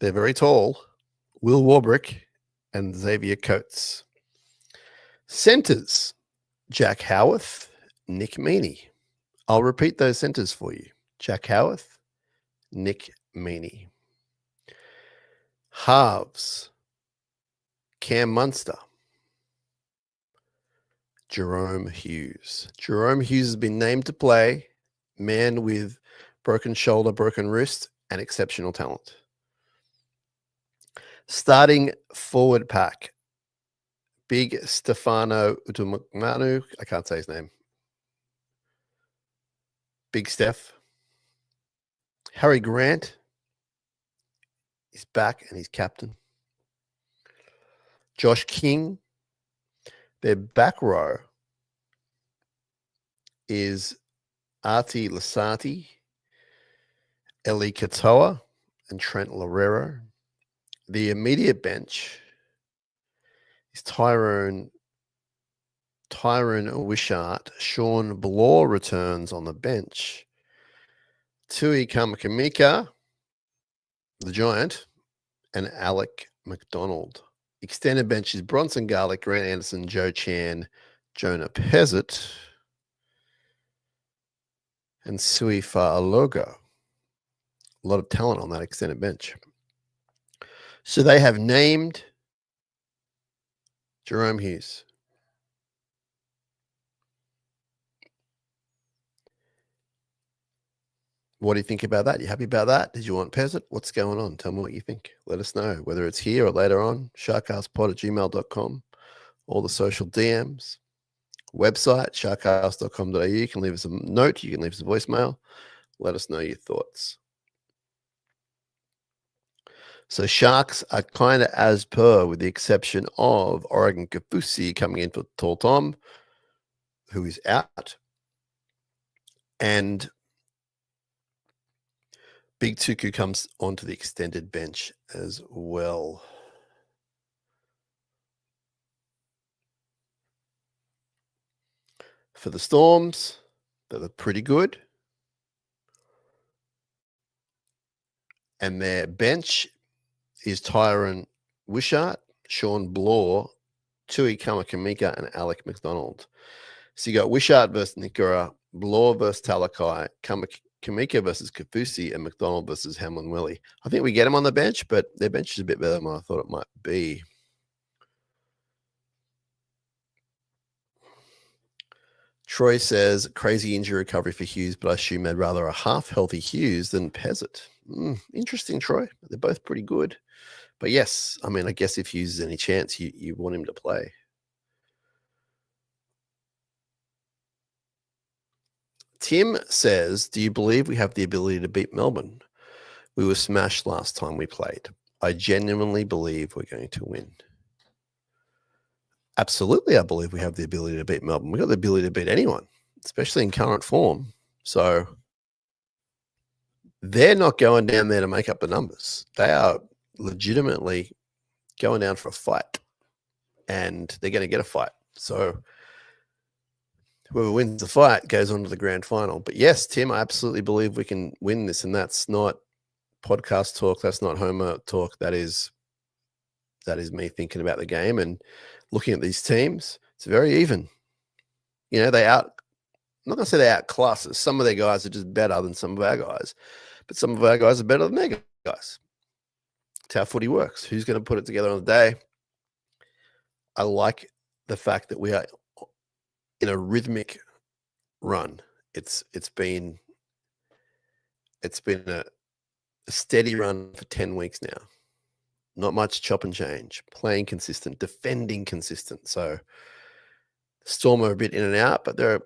They're very tall. Will Warbrick and Xavier Coates. Centers, Jack Howarth, Nick Meaney. I'll repeat those centers for you. Jack Howarth, Nick Meaney. Halves, Cam Munster, Jerome Hughes. Jerome Hughes has been named to play, man with broken shoulder, broken wrist, and exceptional talent. Starting forward pack, Big Stefano Utomanu. I can't say his name. Big Steph. Harry Grant is back and he's captain. Josh King. Their back row is Artie Lasati, Eli Katoa, and Trent Lorero. The immediate bench is Tyrone Wishart. Sean Blaw returns on the bench. Tui Kamakamika, the Giant, and Alec McDonald. Extended bench is Bronson Garlick, Grant Anderson, Joe Chan, Jonah Pezzett, and Sui Fa'alogo. A lot of talent on that extended bench. So they have named Jerome Hughes. What do you think about that? You happy about that? Did you want Pezzett? What's going on? Tell me what you think. Let us know, whether it's here or later on. SharkCastPod@gmail.com. All the social DMs. Website, sharkcast.com.au. You can leave us a note. You can leave us a voicemail. Let us know your thoughts. So Sharks are kind of as per, with the exception of Oregon Kafusi coming in for Tall Tom, who is out. And Big Tuku comes onto the extended bench as well. For the Storms, they look pretty good. And their bench is Tyron Wishart, Sean Blaw, Tui Kamakamika, and Alec McDonald. So you got Wishart versus Nikora, Blaw versus Talakai, Kamika versus Kafusi, and McDonald versus Hamlin Willie. I think we get them on the bench, but their bench is a bit better than I thought it might be. Troy says, crazy injury recovery for Hughes, but I assume they'd rather a half-healthy Hughes than Pezzett. Interesting, Troy. They're both pretty good. But yes, I mean, I guess if Hughes has any chance, you want him to play. Tim says, do you believe we have the ability to beat Melbourne? We were smashed last time we played. I genuinely believe we're going to win. Absolutely, I believe we have the ability to beat Melbourne. We've got the ability to beat anyone, especially in current form. So they're not going down there to make up the numbers. They are legitimately going down for a fight, and they're going to get a fight. So whoever wins the fight goes on to the grand final. But yes, Tim, I absolutely believe we can win this, and that's not podcast talk. That's not Homer talk. That is me thinking about the game and looking at these teams. It's very even. You know, I'm not going to say they outclass us. Some of their guys are just better than some of our guys, but some of our guys are better than their guys. It's how footy works. Who's going to put it together on the day? I like the fact that we are in a rhythmic run. It's been a steady run for 10 weeks now. Not much chop and change. Playing consistent, defending consistent. So Storm are a bit in and out, but they're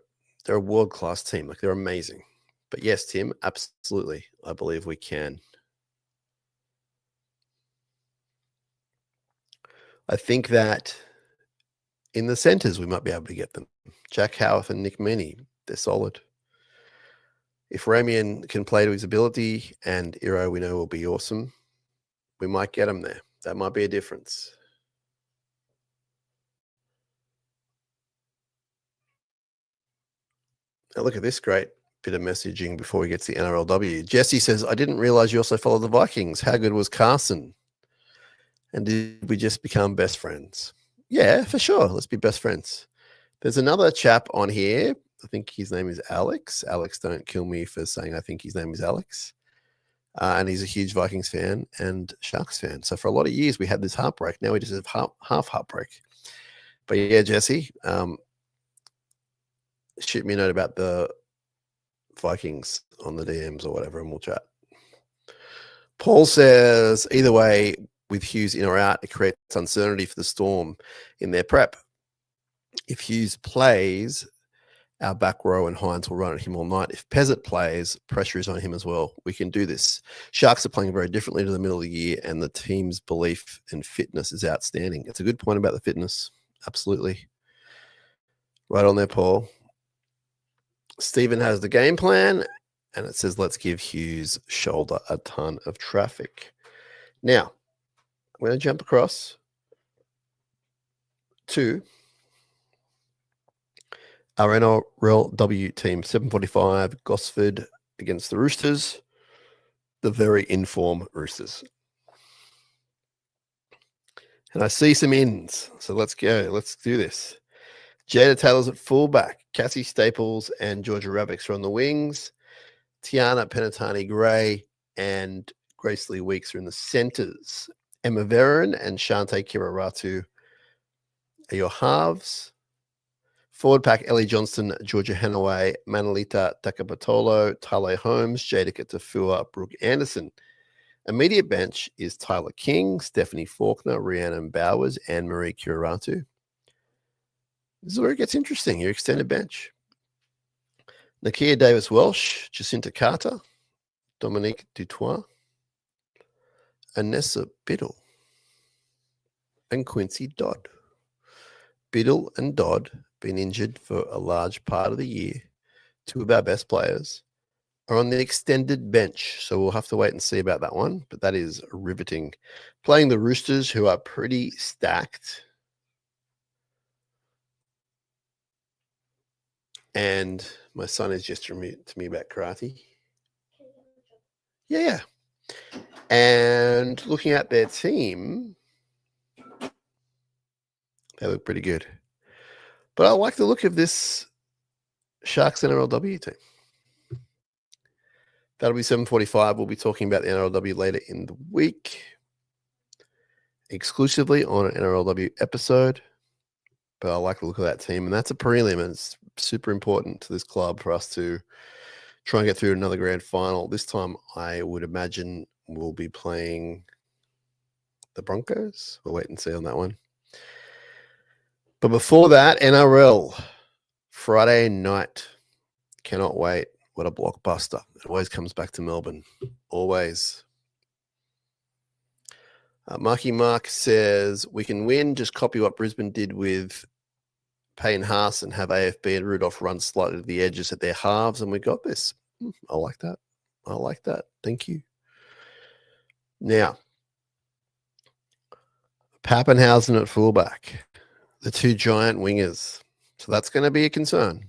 a world-class team. Like, they're amazing. But yes, Tim, absolutely. I believe we can. I think that in the centers, we might be able to get them. Jack Howarth and Nick Meaney, they're solid. If Ramian can play to his ability and Iro we know will be awesome, we might get him there. That might be a difference. Now look at this great bit of messaging before we get to the NRLW. Jesse says, I didn't realize you also follow the Vikings. How good was Carson? And did we just become best friends? Yeah, for sure. Let's be best friends. There's another chap on here. I think his name is Alex. Alex, don't kill me for saying I think his name is Alex. And he's a huge Vikings fan and Sharks fan. So for a lot of years, we had this heartbreak. Now we just have half heartbreak. But yeah, Jesse, shoot me a note about the Vikings on the DMs or whatever, and we'll chat. Paul says, either way, with Hughes in or out, it creates uncertainty for the Storm in their prep. If Hughes plays, our back row and Hines will run at him all night. If Pezzett plays, pressure is on him as well. We can do this. Sharks are playing very differently to the middle of the year, and the team's belief and fitness is outstanding. It's a good point about the fitness. Absolutely. Right on there, Paul. Stephen has the game plan, and it says, let's give Hughes shoulder a ton of traffic. Now, I'm going to jump across to our NRLW team, 7:45, Gosford against the Roosters, the very in-form Roosters. And I see some ins, so let's go. Let's do this. Jada Taylor's at fullback. Cassie Staples and Georgia Ravix are on the wings. Tiana Penatani-Gray and Grace Lee Weeks are in the centres. Emma Veron and Shante Kiraratu are your halves. Forward pack, Ellie Johnston, Georgia Hanaway, Manalita Takapatolo, Tyler Holmes, Jada Katafua, Brooke Anderson. Immediate bench is Tyler King, Stephanie Faulkner, Rhiannon Bowers, and Marie Kiraratu. This is where it gets interesting, your extended bench. Nakia Davis-Welsh, Jacinta Carter, Dominique Dutois, Anessa Biddle, and Quincy Dodd. Biddle and Dodd, been injured for a large part of the year. Two of our best players are on the extended bench, so we'll have to wait and see about that one, but that is riveting. Playing the Roosters, who are pretty stacked. And my son is just to me about karate. Yeah. And looking at their team, they look pretty good. But I like the look of this Sharks NRLW team. That'll be 7:45. We'll be talking about the NRLW later in the week, exclusively on an NRLW episode. But I like the look of that team, and that's a prelim, and it's super important to this club for us to try and get through another grand final. This time, I would imagine we'll be playing the Broncos. We'll wait and see on that one. But before that, NRL, Friday night. Cannot wait. What a blockbuster. It always comes back to Melbourne. Always. Marky Mark says, we can win. Just copy what Brisbane did with Payne Haas and have AFB and Rudolph run slightly to the edges at their halves, and we got this. I like that. I like that. Thank you. Now, Pappenhausen at fullback. The two giant wingers. So that's going to be a concern.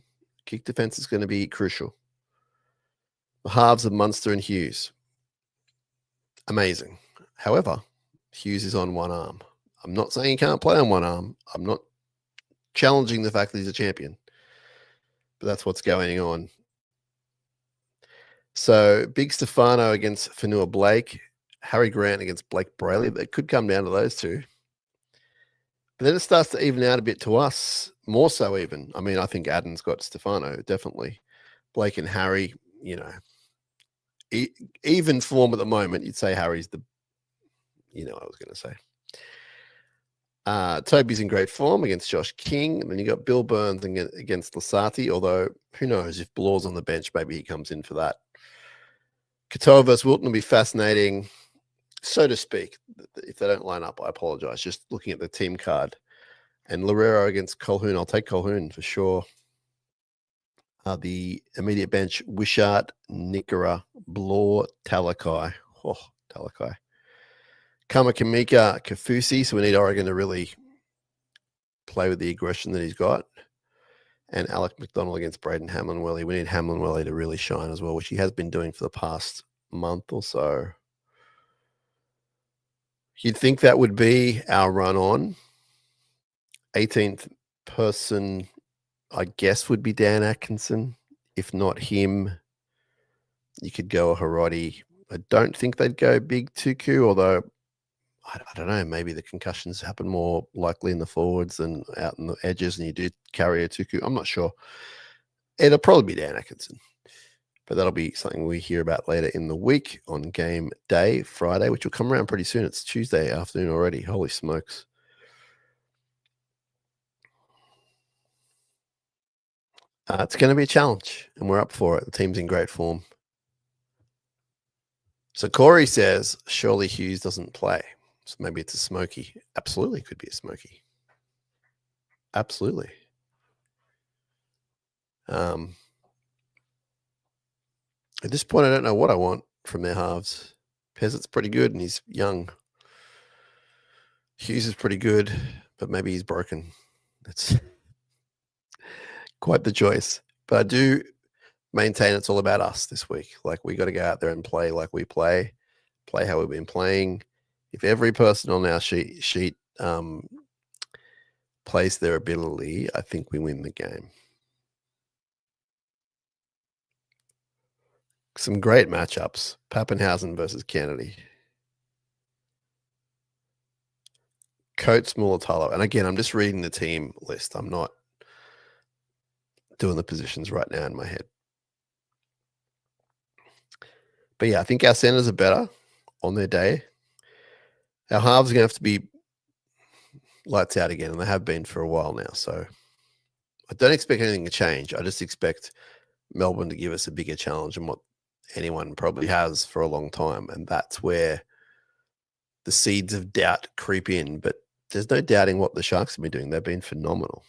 Kick defense is going to be crucial. The halves of Munster and Hughes. Amazing. However, Hughes is on one arm. I'm not saying he can't play on one arm. I'm not challenging the fact that he's a champion. But that's what's going on. So Big Stefano against Fanua Blake. Harry Grant against Blake Brayley. It could come down to those two. But then it starts to even out a bit to us, more so even. I mean, I think Adden's got Stefano, definitely. Blake and Harry, you know, even form at the moment, you'd say Harry's the, you know what I was going to say. Toby's in great form against Josh King. And then you got Bill Burns against Lasati, although who knows, if Blaw's on the bench, maybe he comes in for that. Katoa versus Wilton will be fascinating, so to speak. If they don't line up, I apologize. Just looking at the team card. And Lorero against Colquhoun. I'll take Colquhoun for sure. The immediate bench, Wishart, Nickera, Blaw, Talakai. Oh, Talakai. Kamakamika, Kafusi. So we need Oregon to really play with the aggression that he's got. and Alec McDonald against Braden Hamlin-Welly. We need Hamlin-Welly to really shine as well, which he has been doing for the past month or so. You'd think that would be our run on. 18th person, I guess, would be Dan Atkinson. If not him, you could go a Hiroti. I don't think they'd go big Tuku, although I don't know, maybe the concussions happen more likely in the forwards than out in the edges, and you do carry a Tuku. I'm not sure. It'll probably be Dan Atkinson, but that'll be something we hear about later in the week on game day, Friday, which will come around pretty soon. It's Tuesday afternoon already. Holy smokes. It's going to be a challenge, and we're up for it. The team's in great form. So Corey says, surely Hughes doesn't play. So maybe it's a smoky. Absolutely could be a smoky. Absolutely. At this point, I don't know what I want from their halves. Pezzet's pretty good, and he's young. Hughes is pretty good, but maybe he's broken. That's quite the choice. But I do maintain it's all about us this week. Like, we got to go out there and play like we play how we've been playing. If every person on our sheet plays their ability, I think we win the game. Some great matchups. Pappenhausen versus Kennedy. Coates, Mulatalo. And again, I'm just reading the team list. I'm not doing the positions right now in my head. But yeah, I think our centers are better on their day. Our halves are going to have to be lights out again, and they have been for a while now. So I don't expect anything to change. I just expect Melbourne to give us a bigger challenge than what anyone probably has for a long time. And that's where the seeds of doubt creep in. But there's no doubting what the Sharks have been doing. They've been phenomenal.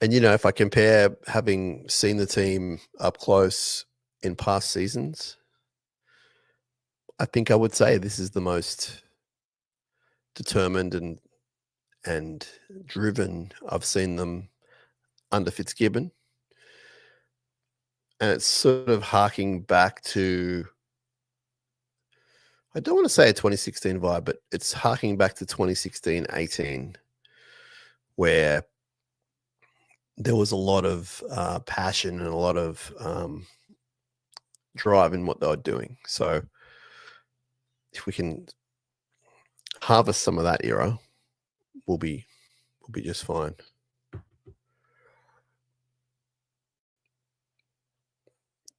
And, you know, if I compare having seen the team up close in past seasons, I think I would say this is the most determined and driven I've seen them under Fitzgibbon. And it's sort of harking back to, I don't want to say a 2016 vibe, but it's harking back to 2016-18, where there was a lot of passion and a lot of drive in what they were doing. So if we can harvest some of that era, we'll be just fine.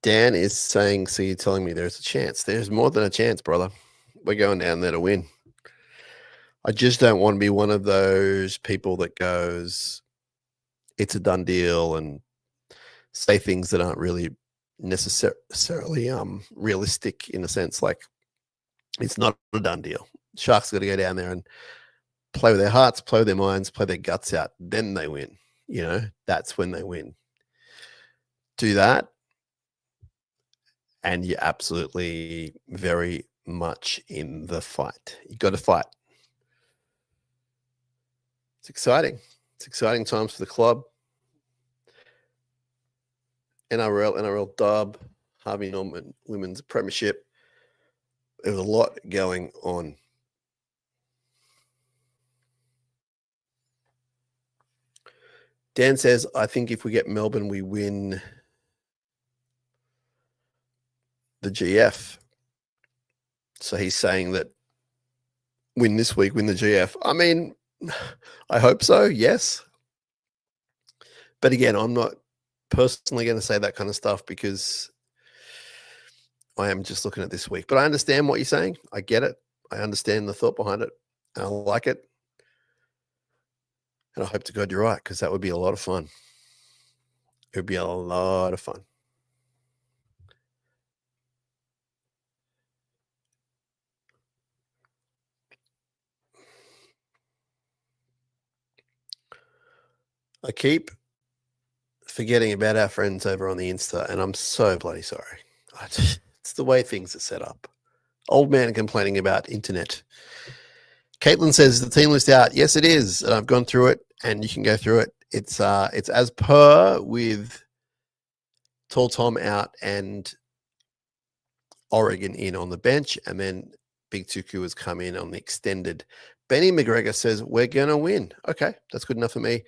Dan is saying, so you're telling me there's a chance. There's more than a chance, brother. We're going down there to win. I just don't want to be one of those people that goes, it's a done deal, and say things that aren't really necessarily realistic, in a sense. Like, it's not a done deal. Sharks got to go down there and play with their hearts, play with their minds, play their guts out. Then they win. You know, that's when they win. Do that, and you're absolutely very much in the fight. You got to fight. It's exciting. It's exciting times for the club. NRL dub, Harvey Norman Women's Premiership. There's a lot going on. Dan says, I think if we get Melbourne, we win the GF. So he's saying that win this week, win the GF. I mean, I hope so, yes. But again, I'm not personally going to say that kind of stuff because I am just looking at this week. But I understand what you're saying. I get it. I understand the thought behind it. I like it. And I hope to God you're right, because that would be a lot of fun. It would be a lot of fun. I keep forgetting about our friends over on the Insta, and I'm so bloody sorry. It's the way things are set up. Old man complaining about internet. Caitlin says the team list out. Yes, it is. And I've gone through it, and you can go through it. It's as per with Tall Tom out and Oregon in on the bench, and then Big Tuku has come in on the extended. Benny McGregor says we're gonna win. Okay, that's good enough for me.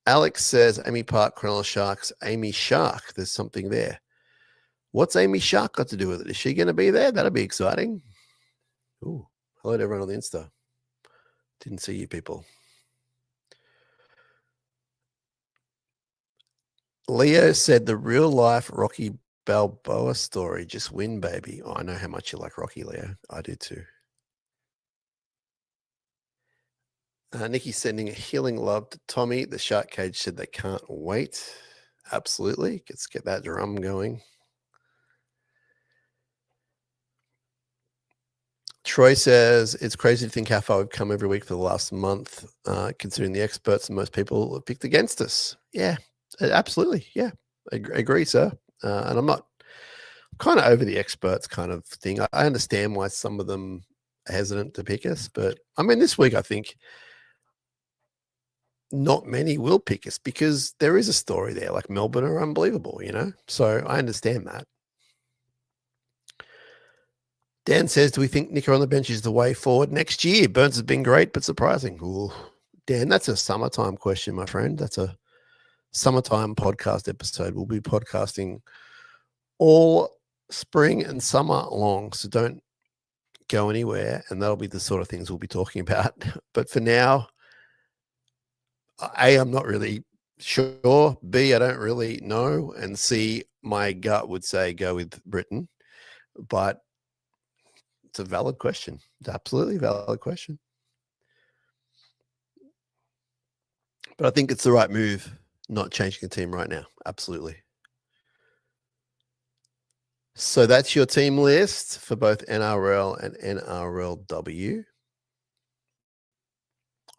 Alex says Amy Park, Cronulla Sharks, Amy Shark. There's something there. What's Amy Shark got to do with it? Is she going to be there? That'll be exciting. Ooh, hello to everyone on the Insta. Didn't see you people. Leo said the real life Rocky Balboa story. Just win, baby. Oh, I know how much you like Rocky, Leo. I do too. Nikki's sending a healing love to Tommy. The Shark Cage said they can't wait. Absolutely. Let's get that drum going. Troy says it's crazy to think how far we've come every week for the last month, considering the experts and most people have picked against us. Yeah, absolutely. Yeah, I agree, sir. And I'm kind of over the experts kind of thing. I understand why some of them are hesitant to pick us, but I mean, this week I think not many will pick us because there is a story there. Like Melbourne are unbelievable, so I understand that. Dan says, do we think Nicker on the bench is the way forward next year? Burns has been great, but surprising. Ooh, Dan, that's a summertime question, my friend. That's a summertime podcast episode. We'll be podcasting all spring and summer long, so don't go anywhere, and that'll be the sort of things we'll be talking about. But for now, A, I'm not really sure. B, I don't really know. And C, my gut would say go with Britain. But it's a valid question. It's absolutely valid question. But I think it's the right move, not changing the team right now. Absolutely. So that's your team list for both NRL and NRLW.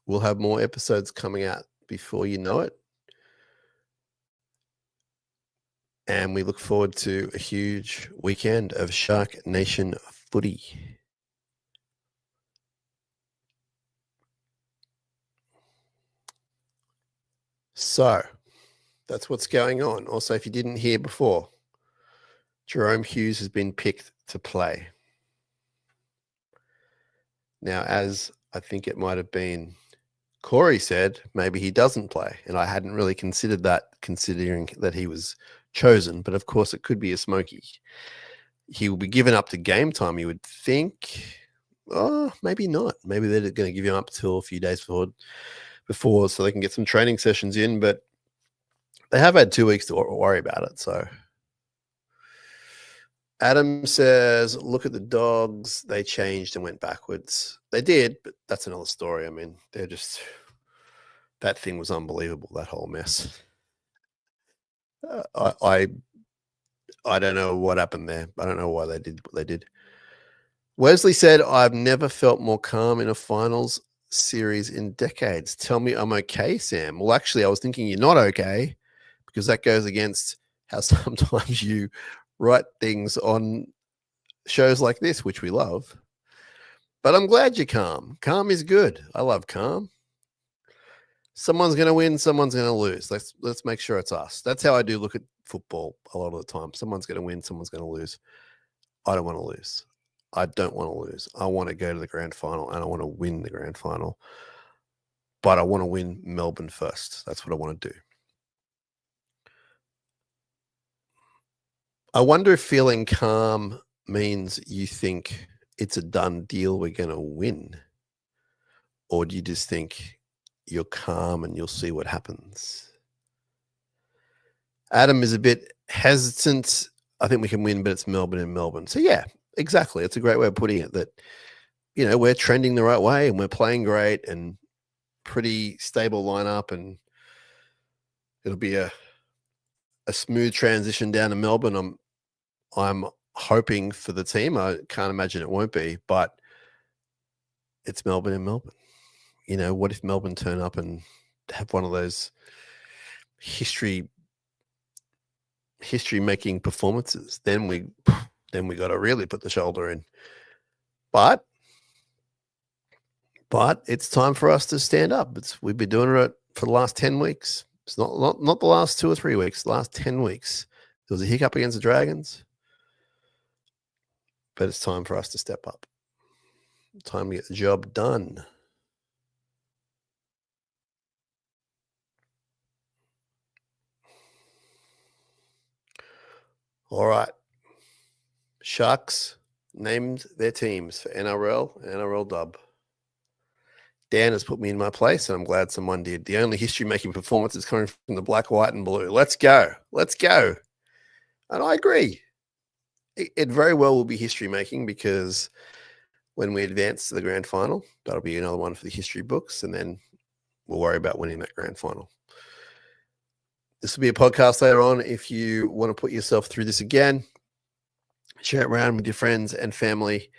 We'll have more episodes coming out before you know it. And we look forward to a huge weekend of Shark Nation footy. So that's what's going on. Also, if you didn't hear before, Jerome Hughes has been picked to play. Now, as I think it might have been Corey said, maybe he doesn't play. And I hadn't really considered that, considering that he was chosen. But of course, it could be a smoky. He will be given up to game time, you would think. Oh, maybe not. Maybe they're going to give him up till a few days before so they can get some training sessions in. But they have had 2 weeks to worry about it. So Adam says, look at the Dogs. They changed and went backwards. They did, but that's another story. I mean, they're just, that thing was unbelievable, that whole mess. I don't know what happened there. I don't know why they did what they did. Wesley said, I've never felt more calm in a finals series in decades. Tell me I'm okay, Sam. Well, actually, I was thinking you're not okay because that goes against how sometimes you write things on shows like this, which we love. But I'm glad you're calm. Calm is good. I love calm. Someone's going to win, someone's going to lose. Let's make sure it's us. That's how I do look at football a lot of the time. Someone's going to win, someone's going to lose. I don't want to lose. I don't want to lose. I want to go to the grand final and I want to win the grand final. But I want to win Melbourne first. That's what I want to do. I wonder if feeling calm means you think it's a done deal, we're going to win. Or do you just think you're calm and you'll see what happens? Adam is a bit hesitant. I think we can win, but it's Melbourne and Melbourne. So yeah, exactly. It's a great way of putting it that, we're trending the right way and we're playing great and pretty stable lineup, and it'll be a smooth transition down to Melbourne. I'm hoping for the team. I can't imagine it won't be, but it's Melbourne and Melbourne. What if Melbourne turn up and have one of those history making performances? Then we got to really put the shoulder in. But But it's time for us to stand up. We've been doing it for the last 10 weeks. It's not the last 2 or 3 weeks, the last 10 weeks. There was a hiccup against the Dragons, but it's time for us to step up. Time to get the job done. All right. Sharks named their teams for NRL dub. Dan has put me in my place, and I'm glad someone did. The only history-making performance is coming from the black, white, and blue. Let's go. Let's go. And I agree. It very well will be history-making because when we advance to the grand final, that'll be another one for the history books, and then we'll worry about winning that grand final. This will be a podcast later on. If you want to put yourself through this again, share it around with your friends and family.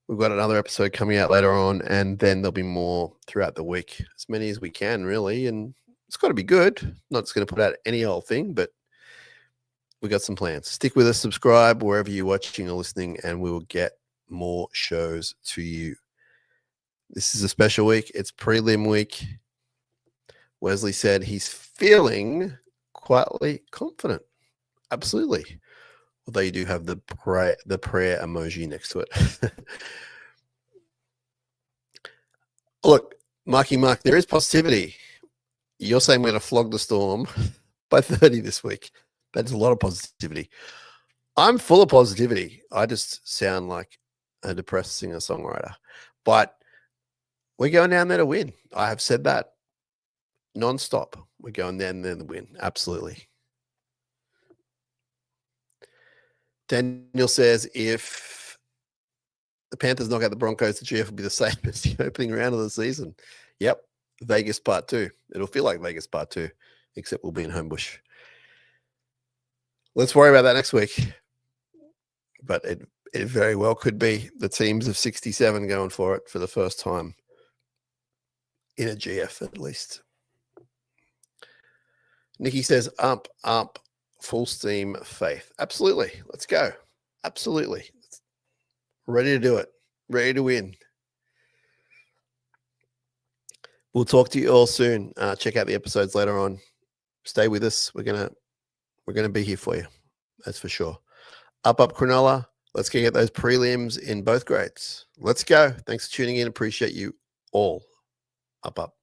We've got another episode coming out later on, and then there'll be more throughout the week, as many as we can, really. And it's got to be good. Not just going to put out any old thing, but we got some plans. Stick with us, subscribe wherever you're watching or listening, and we will get more shows to you. This is a special week. It's prelim week. Wesley said he's feeling quietly confident. Absolutely. Although you do have the prayer emoji next to it. Look, Marky Mark, there is positivity. You're saying we're going to flog the Storm by 30 this week. That's a lot of positivity. I'm full of positivity. I just sound like a depressed singer-songwriter. But we're going down there to win. I have said that non-stop. We're going down there to win. Absolutely. Daniel says if the Panthers knock out the Broncos, the GF will be the same as the opening round of the season. Yep. Vegas Part 2. It'll feel like Vegas Part 2, except we'll be in Homebush. Let's worry about that next week. But it very well could be the teams of 67 going for it for the first time in a GF at least. Nikki says, up, full steam faith. Absolutely. Let's go. Absolutely. Ready to do it. Ready to win. We'll talk to you all soon. Check out the episodes later on. Stay with us. We're gonna be here for you. That's for sure. Up Cronulla. Let's get those prelims in both grades. Let's go. Thanks for tuning in. Appreciate you all. Up.